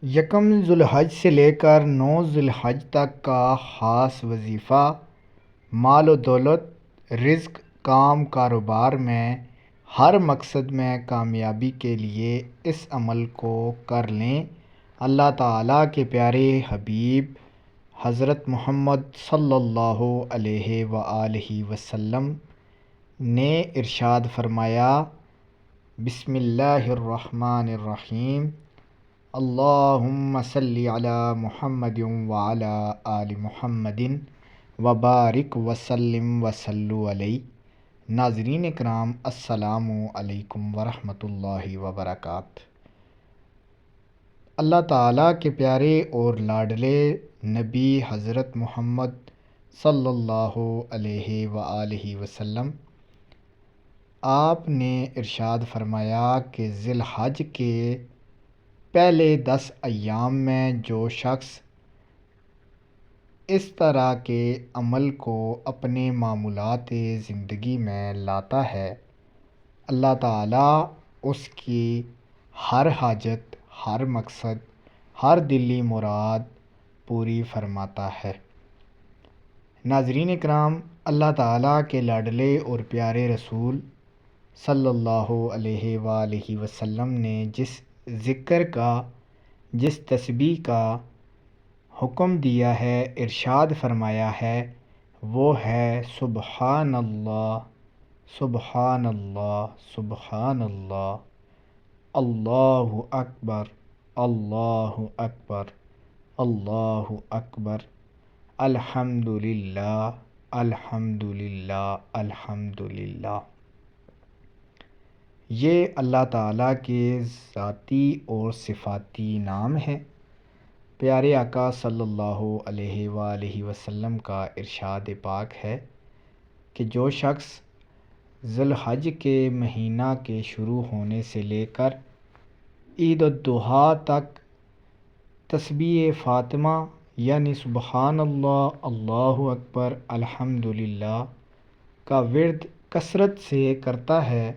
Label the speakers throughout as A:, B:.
A: یکم ذوالحج سے لے کر 9 ذوالحج تک کا خاص وظیفہ مال و دولت، رزق، کام کاروبار میں ہر مقصد میں کامیابی کے لیے اس عمل کو کر لیں۔ اللہ تعالیٰ کے پیارے حبیب حضرت محمد صلی اللہ علیہ وآلہ وسلم نے ارشاد فرمایا، بسم اللہ الرحمن الرحیم، اللہم صلی علی محمد وعلی آل محمد وبارک وسلم وصلوا علیہ۔ ناظرین اکرام، السلام علیکم ورحمۃ اللہ وبرکاتہ۔ اللہ تعالیٰ کے پیارے اور لاڈلے نبی حضرت محمد صلی اللہ علیہ وآلہ وسلم آپ نے ارشاد فرمایا کہ ذی الحج کے پہلے 10 ایام میں جو شخص اس طرح کے عمل کو اپنے معمولات زندگی میں لاتا ہے، اللہ تعالیٰ اس کی ہر حاجت، ہر مقصد، ہر دلی مراد پوری فرماتا ہے۔ ناظرین اکرام، اللہ تعالیٰ کے لاڈلے اور پیارے رسول صلی اللہ علیہ وآلہ وسلم نے جس ذکر کا، جس تسبیح کا حکم دیا ہے، ارشاد فرمایا ہے، وہ ہے سبحان اللہ، سبحان اللہ، سبحان اللہ، اللہ اکبر، اللہ اکبر، اللہ اکبر، الحمد للہ، الحمد للہ، الحمد للہ۔ یہ اللہ تعالیٰ کے ذاتی اور صفاتی نام ہیں۔ پیارے آقا صلی اللہ علیہ وآلہ وسلم کا ارشاد پاک ہے کہ جو شخص ذی الحج کے مہینہ کے شروع ہونے سے لے کر عید الاضحیٰ تک تسبیح فاطمہ یعنی سبحان اللہ، اللہ اکبر، الحمد للہ کا ورد کثرت سے کرتا ہے،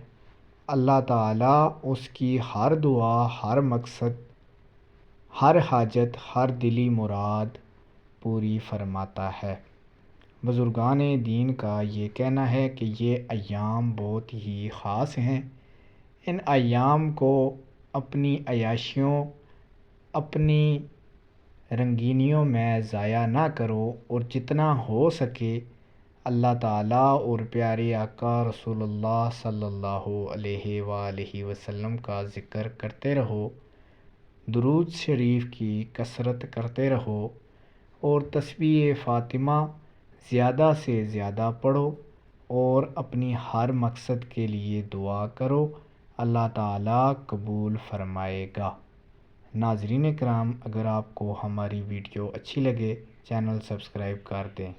A: اللہ تعالیٰ اس کی ہر دعا، ہر مقصد، ہر حاجت، ہر دلی مراد پوری فرماتا ہے۔ بزرگان دین کا یہ کہنا ہے کہ یہ ایام بہت ہی خاص ہیں۔ ان ایام کو اپنی عیاشیوں، اپنی رنگینیوں میں ضائع نہ کرو، اور جتنا ہو سکے اللہ تعالیٰ اور پیارے آقا رسول اللہ صلی اللہ علیہ وآلہ وسلم کا ذکر کرتے رہو، درود شریف کی کثرت کرتے رہو، اور تسبیح فاطمہ زیادہ سے زیادہ پڑھو، اور اپنی ہر مقصد کے لیے دعا کرو، اللہ تعالیٰ قبول فرمائے گا۔ ناظرین کرام، اگر آپ کو ہماری ویڈیو اچھی لگے، چینل سبسکرائب کر دیں۔